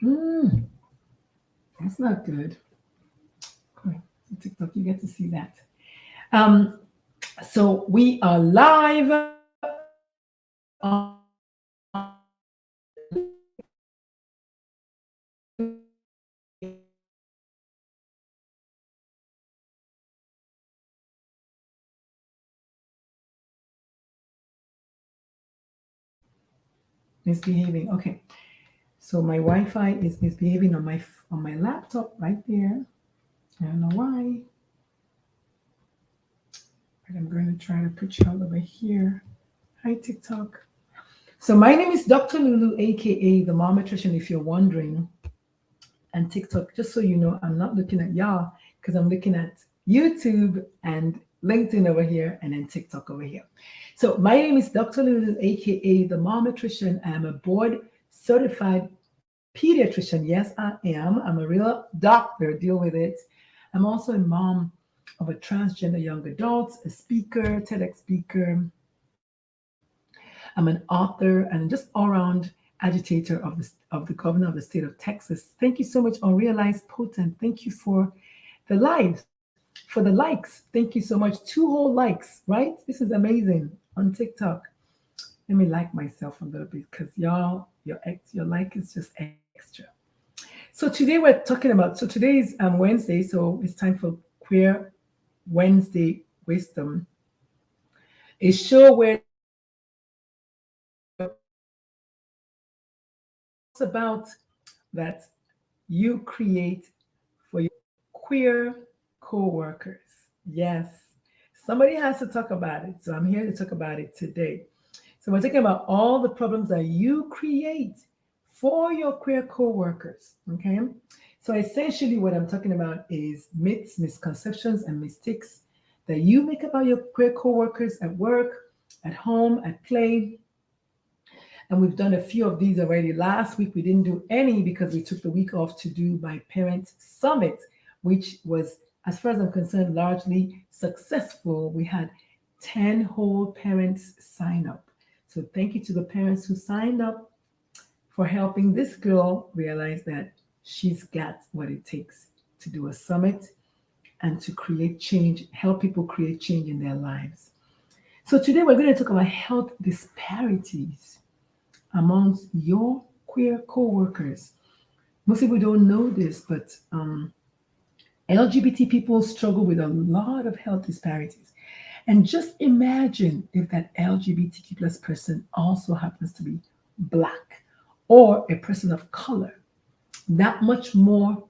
Mm, that's not good. Okay, so TikTok, you get to see that. Um, so we are live on misbehaving. Okay, so my Wi-Fi is misbehaving on my laptop right there. I don't know why, but I'm going to try to put you all over here. Hi TikTok. So my name is Dr. Lulu, aka the Mom Nutrition, if you're wondering, and TikTok. Just so you know, I'm not looking at y'all because I'm looking at YouTube and LinkedIn over here, and then TikTok over here. So my name is Dr. Lulu, aka the Mom Nutrition. I am a board certified pediatrician. Yes, I am. I'm a real doctor. Deal with it. I'm also a mom of a transgender young adult, a speaker, TEDx speaker. I'm an author and just all around agitator of the governor of the state of Texas. Thank you so much, Unrealized Potent. Thank you for the lives, for the likes. Thank you so much. 2 whole likes, right? This is amazing on TikTok. Let me like myself a little bit because y'all, your like is just extra. So today we're talking about. So today is Wednesday, so it's time for Queer Wednesday Wisdom, a show where talks about that you create for your queer co-workers. Yes, somebody has to talk about it, so I'm here to talk about it today. So we're talking about all the problems that you create for your queer co-workers. Okay. So essentially what I'm talking about is myths, misconceptions, and mistakes that you make about your queer co-workers at work, at home, at play. And we've done a few of these already. Last week we didn't do any because we took the week off to do my parent summit, which was, as far as I'm concerned, largely successful. We had 10 whole parents sign up. So thank you to the parents who signed up for helping this girl realize that she's got what it takes to do a summit and to create change, help people create change in their lives. So today we're going to talk about health disparities amongst your queer co-workers. Most people don't know this, but LGBT people struggle with a lot of health disparities. And just imagine if that LGBTQ plus person also happens to be Black or a person of color, that much more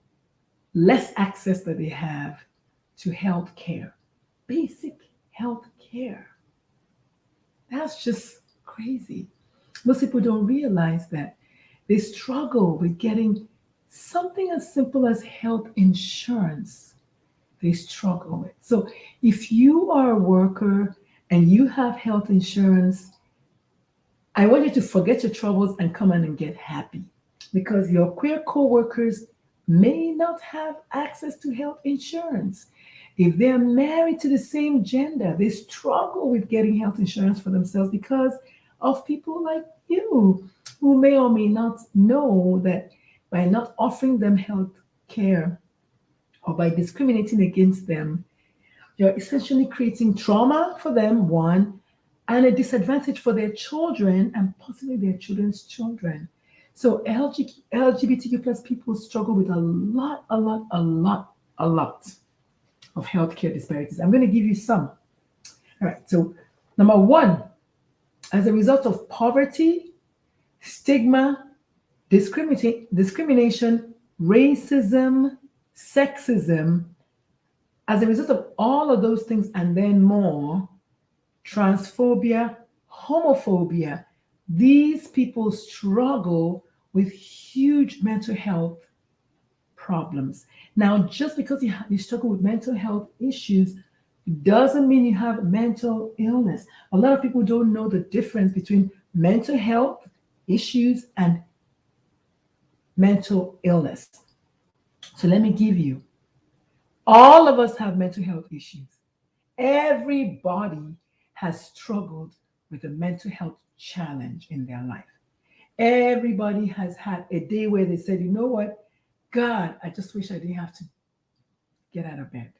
less access that they have to health care, basic health care. That's just crazy. Most people don't realize that they struggle with getting something as simple as health insurance. They struggle with. So if you are a worker and you have health insurance, I want you to forget your troubles and come on and get happy because your queer co-workers may not have access to health insurance. If they're married to the same gender, they struggle with getting health insurance for themselves because of people like you who may or may not know that by not offering them health care or by discriminating against them, you're essentially creating trauma for them, one, and a disadvantage for their children and possibly their children's children. So LGBTQ plus people struggle with a lot of healthcare disparities. I'm going to give you some. All right. So, number one, as a result of poverty, stigma, discrimination, racism, sexism, as a result of all of those things and then more, transphobia, homophobia, these people struggle with huge mental health problems. Now, just because you struggle with mental health issues doesn't mean you have mental illness. A lot of people don't know the difference between mental health issues and mental illness. So let me give you, all of us have mental health issues. Everybody has struggled with a mental health challenge in their life. Everybody has had a day where they said, you know what? God, I just wish I didn't have to get out of bed.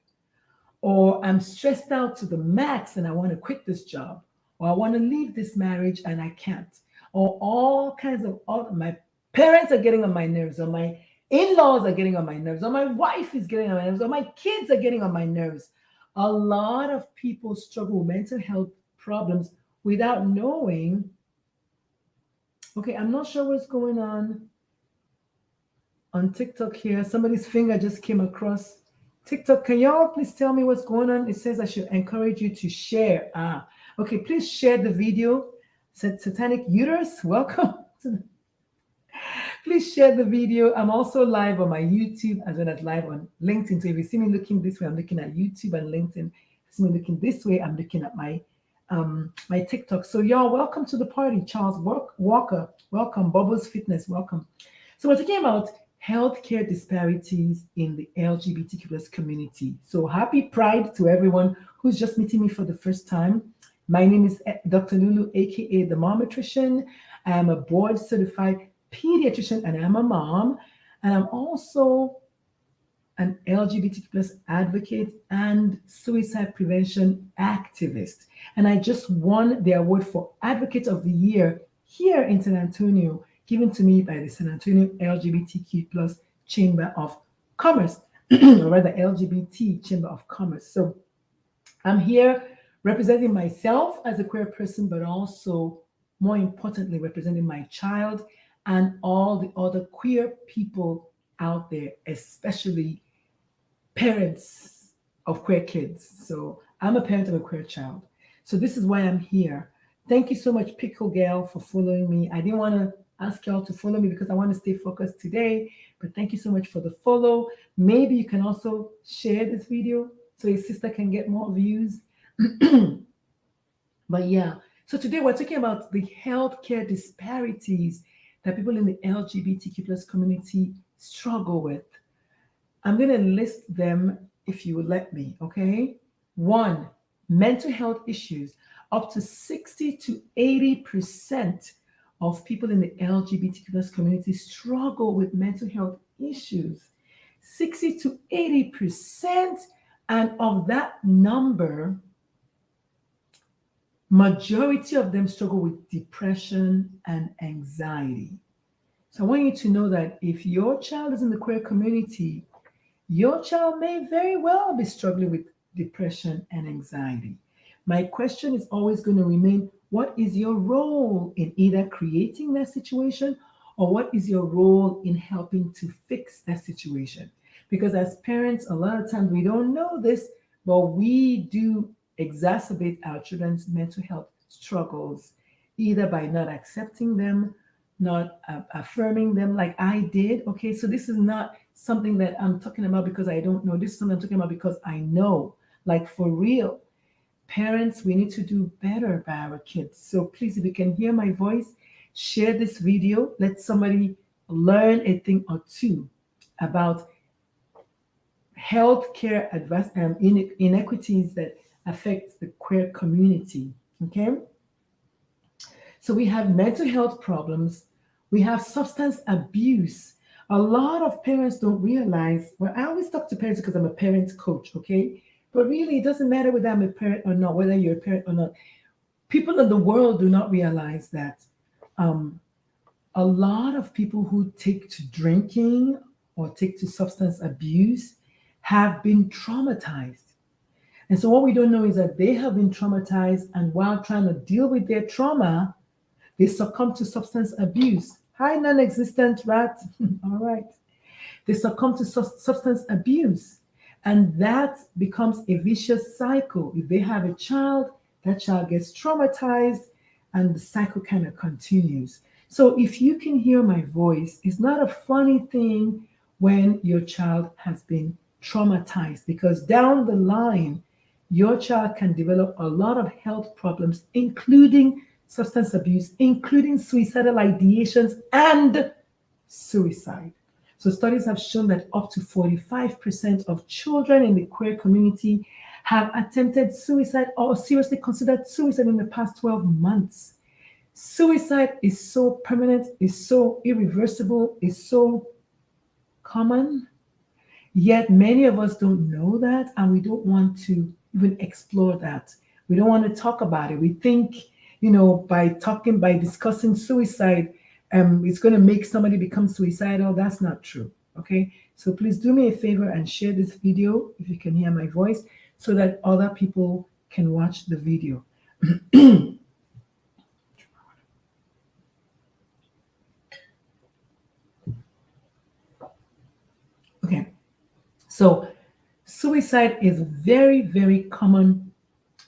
Or I'm stressed out to the max and I want to quit this job. Or I want to leave this marriage and I can't. Or all kinds of, all my parents are getting on my nerves, or my in-laws are getting on my nerves, or my wife is getting on my nerves, or my kids are getting on my nerves. A lot of people struggle with mental health problems without knowing. Okay, I'm not sure what's going on TikTok here. Somebody's finger just came across TikTok. Can y'all please tell me what's going on? It says I should encourage you to share. Okay, please share the video. Satanic Uterus, welcome. Please share the video. I'm also live on my YouTube as well as live on LinkedIn. So if you see me looking this way, I'm looking at YouTube and LinkedIn. If you see me looking this way, I'm looking at my my TikTok. So y'all, welcome to the party. Charles Walker, welcome. Bubbles Fitness, welcome. So we're talking about healthcare disparities in the LGBTQ plus community. So happy Pride to everyone who's just meeting me for the first time. My name is Dr. Lulu, aka the Mom Nutrition. I am a board certified pediatrician and I'm a mom. And I'm also an LGBTQ plus advocate and suicide prevention activist. And I just won the award for Advocate of the Year here in San Antonio, given to me by the San Antonio LGBTQ plus Chamber of Commerce, or rather LGBT Chamber of Commerce. So I'm here representing myself as a queer person, but also more importantly, representing my child and all the other queer people out there, especially parents of queer kids. So I'm a parent of a queer child. So this is why I'm here. Thank you so much, Pickle Gal, for following me. I didn't want to ask y'all to follow me because I want to stay focused today, but thank you so much for the follow. Maybe you can also share this video so your sister can get more views. But yeah, so today we're talking about the healthcare disparities that people in the LGBTQ plus community struggle with. I'm going to list them if you would let me, okay? 1, mental health issues. Up to 60 to 80% of people in the LGBTQ plus community struggle with mental health issues. 60 to 80%, and of that number, majority of them struggle with depression and anxiety. So I want you to know that if your child is in the queer community, your child may very well be struggling with depression and anxiety. My question is always going to remain, what is your role in either creating that situation, or what is your role in helping to fix that situation? Because as parents, a lot of times we don't know this, but we do exacerbate our children's mental health struggles, either by not accepting them, not affirming them like I did. Okay, so this is not something that I'm talking about because I don't know. This is something I'm talking about because I know, like for real. Parents, we need to do better by our kids. So please, if you can hear my voice, share this video. Let somebody learn a thing or two about healthcare inequities that affect the queer community. Okay? So we have mental health problems. We have substance abuse. A lot of parents don't realize, well, I always talk to parents because I'm a parent coach, okay? But really, it doesn't matter whether I'm a parent or not, whether you're a parent or not. People in the world do not realize that a lot of people who take to drinking or take to substance abuse have been traumatized. And so what we don't know is that they have been traumatized, and while trying to deal with their trauma, they succumb to substance abuse. Hi, non-existent rat. All right. They succumb to substance abuse. And that becomes a vicious cycle. If they have a child, that child gets traumatized and the cycle kind of continues. So if you can hear my voice, it's not a funny thing when your child has been traumatized, because down the line, your child can develop a lot of health problems, including substance abuse, including suicidal ideations and suicide. So studies have shown that up to 45% of children in the queer community have attempted suicide or seriously considered suicide in the past 12 months. Suicide is so permanent, is so irreversible, is so common. Yet many of us don't know that, and we don't want to even explore that. We don't want to talk about it. We think, by discussing suicide, it's going to make somebody become suicidal. That's not true. Okay. So please do me a favor and share this video if you can hear my voice so that other people can watch the video. Okay. So suicide is very, very common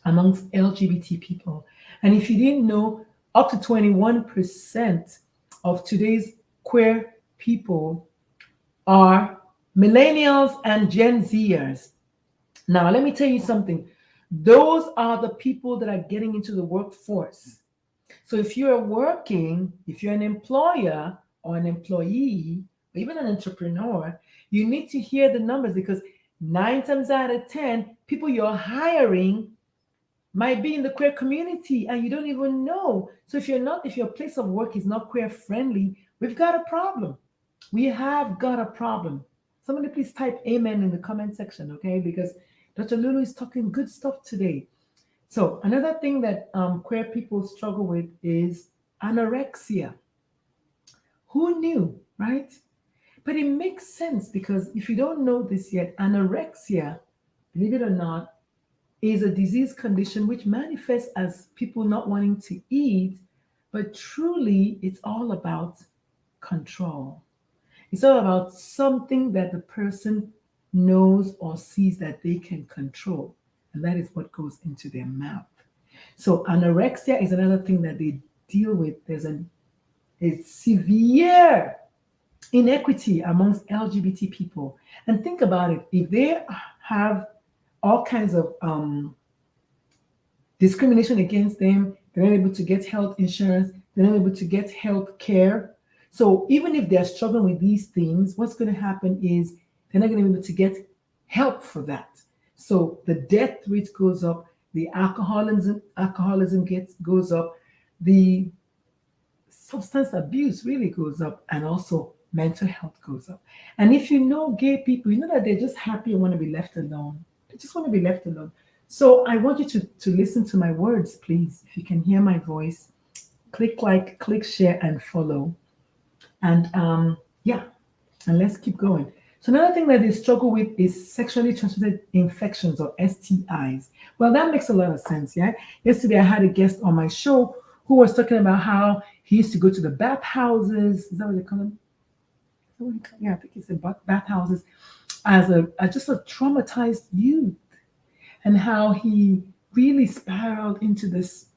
amongst LGBT people. And if you didn't know, up to 21% of today's queer people are millennials and Gen Zers. Now, let me tell you something. Those are the people that are getting into the workforce. So if you're working, if you're an employer or an employee, or even an entrepreneur, you need to hear the numbers because 9 times out of 10, people you're hiring might be in the queer community and you don't even know. So if your place of work is not queer friendly, we've got a problem. We have got a problem. Somebody please type amen in the comment section, okay? Because Dr. Lulu is talking good stuff today. So another thing that queer people struggle with is anorexia. Who knew, right? But it makes sense because if you don't know this yet, anorexia, believe it or not, is a disease condition which manifests as people not wanting to eat, but truly it's all about control. It's all about something that the person knows or sees that they can control, and that is what goes into their mouth. So anorexia is another thing that they deal with. There's a severe inequity amongst LGBT people. And think about it, if they have all kinds of discrimination against them, they're not able to get health insurance, they're not able to get health care. So even if they're struggling with these things, what's going to happen is they're not going to be able to get help for that. So the death rate goes up, the alcoholism goes up, the substance abuse really goes up, and also mental health goes up. And if you know gay people, you know that they're just happy and want to be left alone. They just want to be left alone. So I want you to listen to my words, please. If you can hear my voice, click like, click share, and follow. And yeah, and let's keep going. So another thing that they struggle with is sexually transmitted infections or STIs. Well, that makes a lot of sense, yeah? Yesterday I had a guest on my show who was talking about how he used to go to the bathhouses. Is that what they call them? Yeah, I think it's the bathhouses as just a traumatized youth, and how he really spiraled into this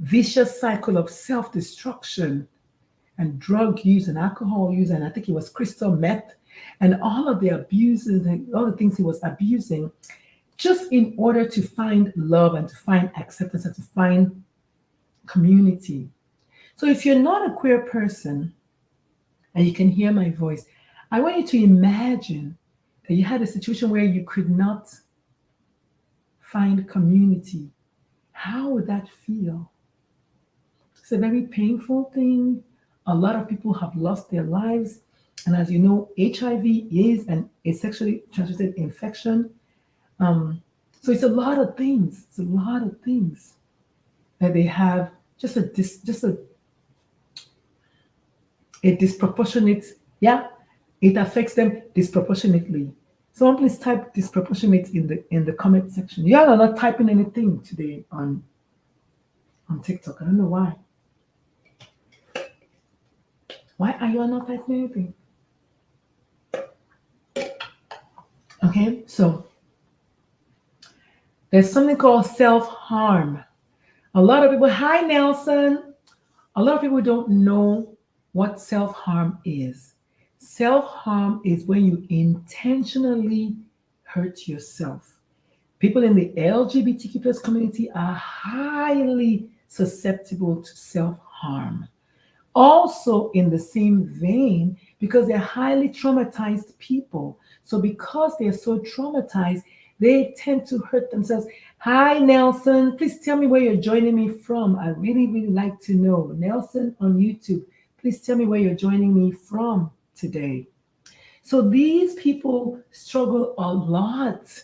vicious cycle of self-destruction and drug use and alcohol use, and I think it was crystal meth, and all of the abuses and all the things he was abusing just in order to find love and to find acceptance and to find community. So if you're not a queer person and you can hear my voice, I want you to imagine that you had a situation where you could not find community. How would that feel? It's a very painful thing. A lot of people have lost their lives. And as you know, HIV is a sexually transmitted infection. So it's a lot of things. It's a lot of things that they have just a disproportionate, yeah, it affects them disproportionately. Someone please type disproportionate in the comment section. Y'all are not typing anything today on TikTok. I don't know why. Why are you not typing anything? Okay, so there's something called self-harm. A lot of people, hi Nelson. A lot of people don't know what self-harm is. Self-harm is when you intentionally hurt yourself. People in the LGBTQ plus community are highly susceptible to self-harm. Also in the same vein, because they're highly traumatized people. So because they're so traumatized, they tend to hurt themselves. Hi, Nelson. Please tell me where you're joining me from. I really, really like to know. Nelson on YouTube, please tell me where you're joining me from today. So these people struggle a lot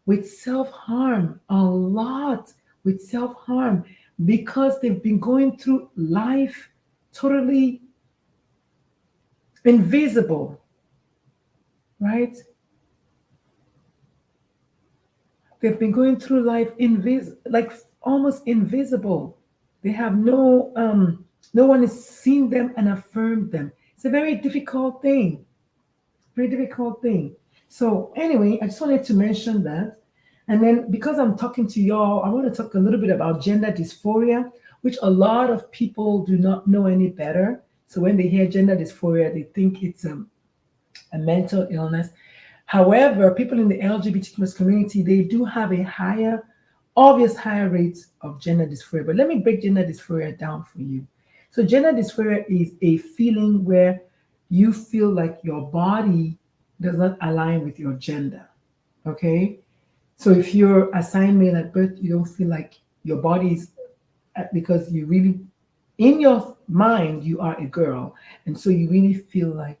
with self harm, a lot with self harm because they've been going through life totally invisible, right? They've been going through life like almost invisible. They have no one has seen them and affirmed them. It's a very difficult thing. Very difficult thing. So anyway, I just wanted to mention that. And then because I'm talking to y'all, I want to talk a little bit about gender dysphoria, which a lot of people do not know any better. So when they hear gender dysphoria, they think it's a mental illness. However, people in the LGBTQ+ community, they do have a obvious higher rate of gender dysphoria. But let me break gender dysphoria down for you. So gender dysphoria is a feeling where you feel like your body does not align with your gender. Okay? So if you're assigned male at birth, you don't feel like your body is, because you really, in your mind, you are a girl. And so you really feel like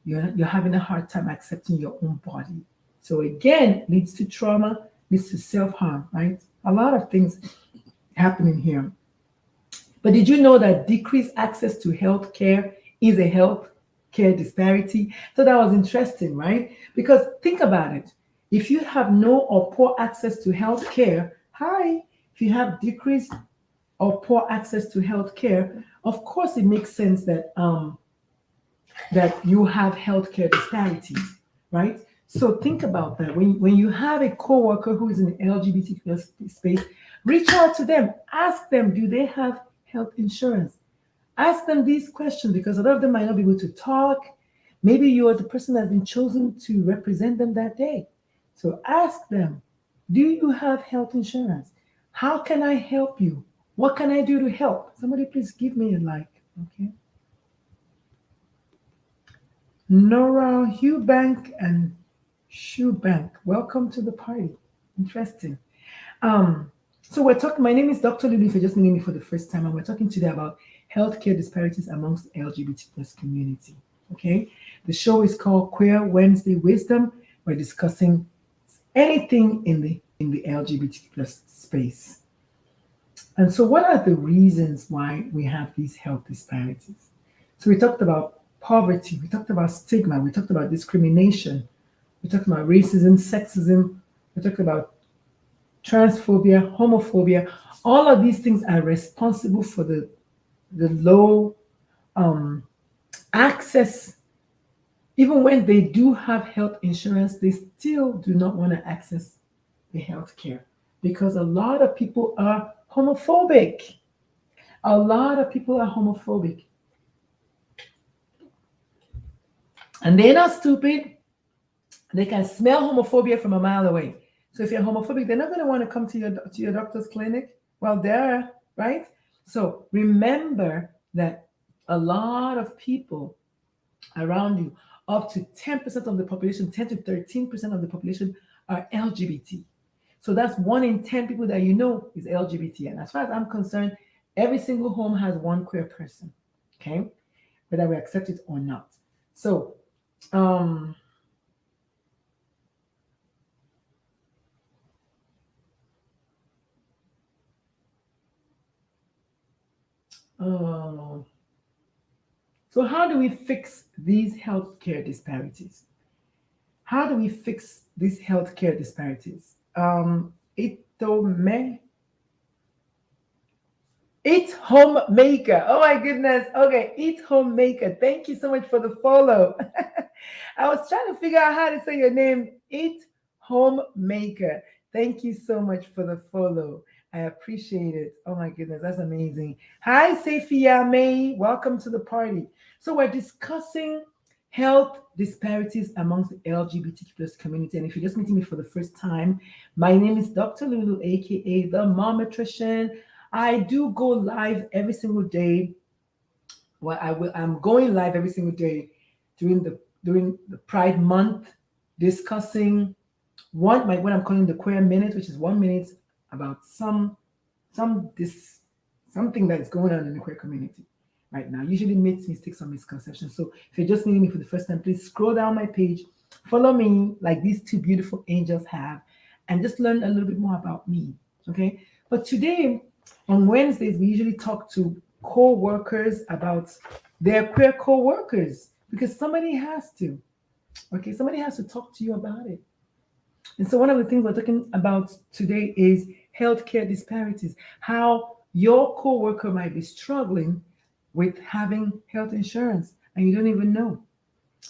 you're having a hard time accepting your own body. So again, leads to trauma, leads to self-harm, right? A lot of things happening here. But did you know that decreased access to health care is a health care disparity? So that was interesting, right? Because think about it. If you have no or poor access to health care, if you have decreased or poor access to health care, of course it makes sense that you have healthcare disparities, right? So think about that. When you have a coworker who is in the LGBTQ+ space, reach out to them, ask them, do they have health insurance? Ask them these questions because a lot of them might not be able to talk. Maybe you are the person that's been chosen to represent them that day. So ask them, do you have health insurance? How can I help you? What can I do to help? Somebody please give me a like, okay? Nora Hubank and Shoebank, welcome to the party. Interesting. So we're talking, my name is Dr. Lulu, if you're just meeting me for the first time, and we're talking today about healthcare disparities amongst the LGBT+ community. Okay. The show is called Qweer Wednesday Wisdom. We're discussing anything in the LGBT+ space. And so what are the reasons why we have these health disparities? So we talked about poverty, we talked about stigma, we talked about discrimination, we talked about racism, sexism, we talked about transphobia, homophobia. All of these things are responsible for the low access. Even when they do have health insurance, they still do not want to access the health care because a lot of people are homophobic. A lot of people are homophobic. And they're not stupid. They can smell homophobia from a mile away. So if you're homophobic, they're not going to want to come to your doctor's clinic. Well, there, right? So remember that a lot of people around you, up to 10% of the population, 10 to 13% of the population are LGBT. So that's 1 in 10 people that you know is LGBT. And as far as I'm concerned, every single home has one queer person, okay? Whether we accept it or not. So, so how do we fix these healthcare disparities? How do we fix these healthcare disparities? Eat Homemaker. Oh my goodness. Okay, Eat Homemaker. Thank you so much for the follow. I was trying to figure out how to say your name. Eat Homemaker. Thank you so much for the follow. I appreciate it. Oh my goodness, that's amazing. Hi, Safia May. Welcome to the party. So we're discussing health disparities amongst the LGBTQ+ community. And if you're just meeting me for the first time, my name is Dr. Lulu, aka the Momatrician. I do go live every single day. Well, I'm going live every single day during the Pride Month, discussing what I'm calling the Qweer minute, which is 1 minute about something that's going on in the queer community right now. Usually makes mistakes or misconceptions. So if you're just meeting me for the first time, please scroll down my page, follow me like these two beautiful angels have, and just learn a little bit more about me. Okay. But today, on Wednesdays, we usually talk to co-workers about their queer co-workers because somebody has to. Okay, somebody has to talk to you about it. And so one of the things we're talking about today is healthcare disparities, how your coworker might be struggling with having health insurance and you don't even know.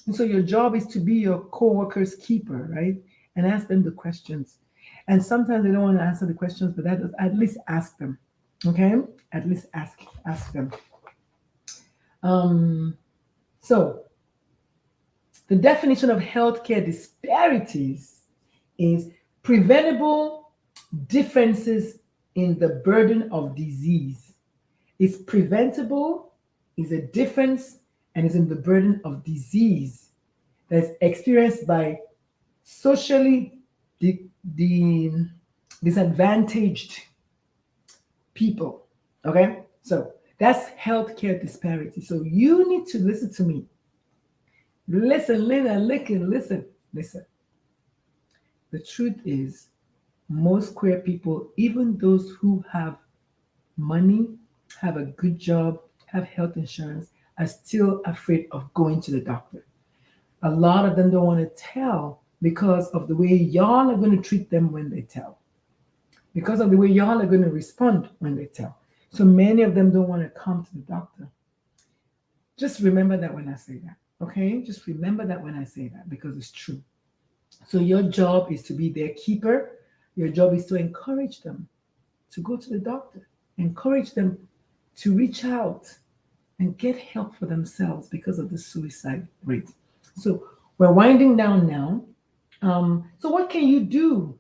And so your job is to be your coworker's keeper, right? And ask them the questions. And sometimes they don't want to answer the questions, but at least ask them. Okay? At least ask them. So the definition of healthcare disparities is preventable differences in the burden of disease. It's preventable, is a difference, and is in the burden of disease that's experienced by socially disadvantaged people. Okay? So that's healthcare disparity. So you need to listen to me. Listen. The truth is, most queer people, even those who have money, have a good job, have health insurance, are still afraid of going to the doctor. A lot of them don't want to tell because of the way y'all are going to treat them when they tell, because of the way y'all are going to respond when they tell. So many of them don't want to come to the doctor. Just remember that when I say that, okay? Just remember that when I say that because it's true. So your job is to be their keeper. Your job is to encourage them to go to the doctor, encourage them to reach out and get help for themselves because of the suicide rate. So we're winding down now. So what can you do?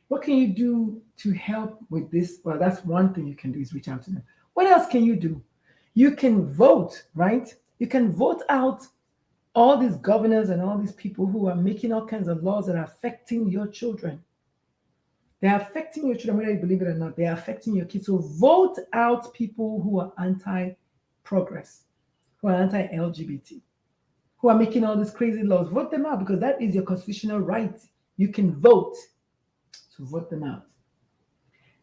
What can you do to help with this? Well, that's one thing you can do is reach out to them. What else can you do? You can vote, right? You can vote out all these governors and all these people who are making all kinds of laws that are affecting your children. They're affecting your children, whether you believe it or not. They're affecting your kids. So vote out people who are anti-progress, who are anti-LGBT, who are making all these crazy laws. Vote them out because that is your constitutional right. You can vote. So vote them out.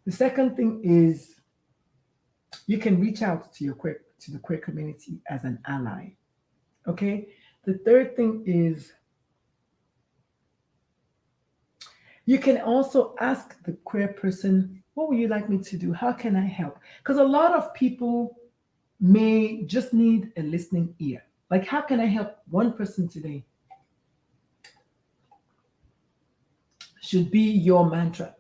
The second thing is you can reach out to the queer community as an ally. Okay? The third thing is you can also ask the queer person, what would you like me to do? How can I help? Because a lot of people may just need a listening ear. Like, how can I help one person today? Should be your mantra.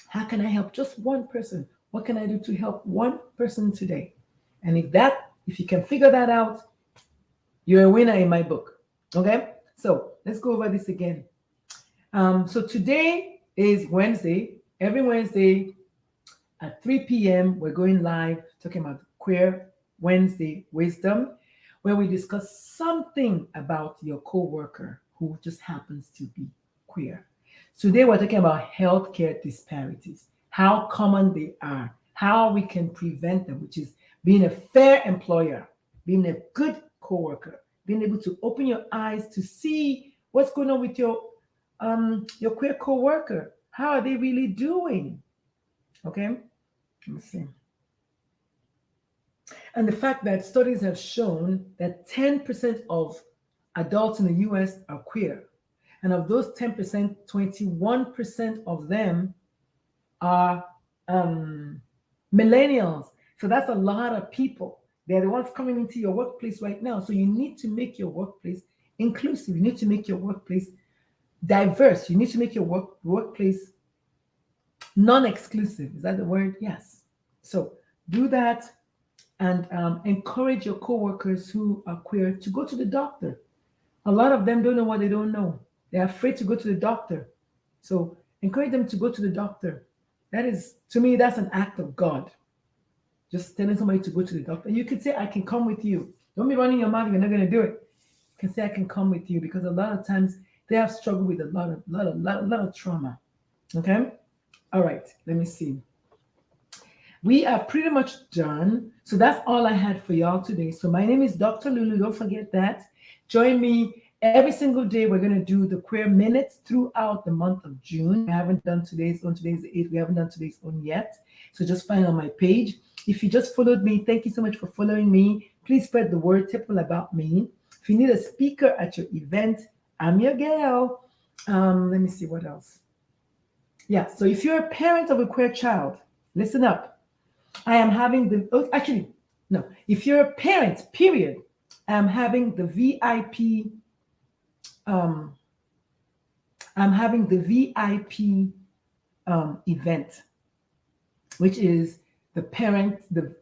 How can I help just one person? What can I do to help one person today? And if you can figure that out, you're a winner in my book. Okay? So let's go over this again. So today is Wednesday. Every Wednesday at 3 p.m., we're going live talking about Queer Wednesday Wisdom, where we discuss something about your coworker who just happens to be queer. Today, we're talking about healthcare disparities, how common they are, how we can prevent them, which is being a fair employer, being a good coworker, being able to open your eyes to see what's going on with your queer coworker. How are they really doing? Okay, let me see. And the fact that studies have shown that 10% of adults in the US are queer. And of those 10%, 21% of them are millennials. So that's a lot of people. They're the ones coming into your workplace right now. So you need to make your workplace inclusive. You need to make your workplace diverse. You need to make your workplace non-exclusive. Is that the word? Yes. So do that and encourage your coworkers who are queer to go to the doctor. A lot of them don't know what they don't know. They're afraid to go to the doctor. So encourage them to go to the doctor. That is, to me, that's an act of God. Just telling somebody to go to the doctor. You could say, I can come with you. Don't be running your mouth. You're not going to do it. You can say, I can come with you. Because a lot of times They have struggled with a lot of trauma. Okay. All right. Let me see. We are pretty much done. So that's all I had for y'all today. So my name is Dr. Lulu. Don't forget that. Join me every single day. We're going to do the Queer Minutes throughout the month of June. We haven't done today's on. Today's the 8th. We haven't done today's on yet. So just find on my page. If you just followed me, thank you so much for following me. Please spread the word. Tell people about me. If you need a speaker at your event, I'm your gal. Let me see what else. Yeah. So if you're a parent of a queer child, listen up. I am having the, oh, actually, no. If you're a parent, period, I'm having the VIP, um, I'm having the VIP event, which is the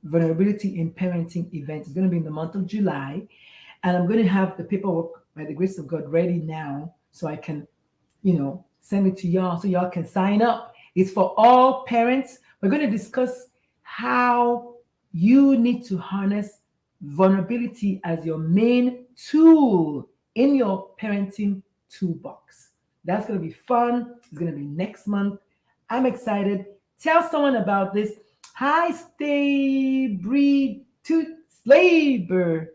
vulnerability in parenting event. It's going to be in the month of July. And I'm going to have the paperwork, by the grace of God, ready now so I can, send it to y'all so y'all can sign up. It's for all parents. We're going to discuss how you need to harness vulnerability as your main tool in your parenting toolbox. That's going to be fun. It's going to be next month. I'm excited. Tell someone about this. Hi, stay breed tooth slaver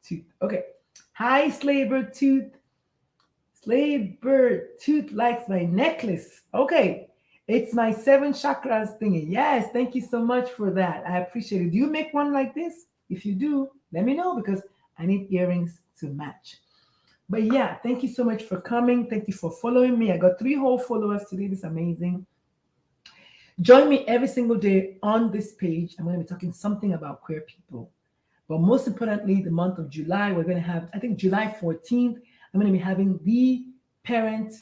tooth. Okay. Hi, slaver tooth. Slaver tooth likes my necklace. Okay. It's my 7 chakras thingy. Yes, thank you so much for that. I appreciate it. Do you make one like this? If you do, let me know because I need earrings to match. But yeah, thank you so much for coming. Thank you for following me. I got 3 whole followers today. This is amazing. Join me every single day on this page. I'm going to be talking something about queer people. But most importantly, the month of July, we're going to have, I think July 14th, I'm going to be having the parent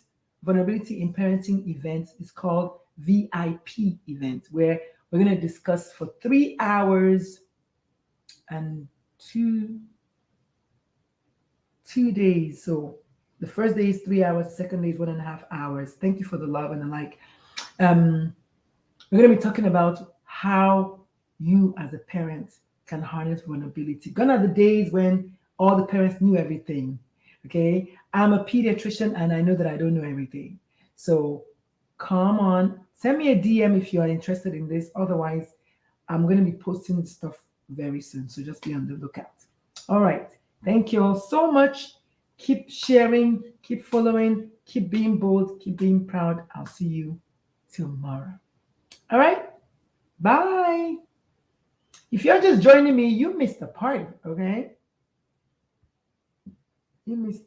vulnerability in parenting event. It's called VIP event, where we're going to discuss for 3 hours and two days. So the first day is 3 hours, the second day is 1.5 hours. Thank you for the love and the like. We're going to be talking about how you as a parent can harness vulnerability. Gone are the days when all the parents knew everything. Okay. I'm a pediatrician and I know that I don't know everything. So come on, send me a DM if you are interested in this. Otherwise, I'm going to be posting stuff very soon. So just be on the lookout. All right. Thank you all so much. Keep sharing, keep following, keep being bold, keep being proud. I'll see you tomorrow. All right. Bye. If you're just joining me, you missed the party. Okay. You missed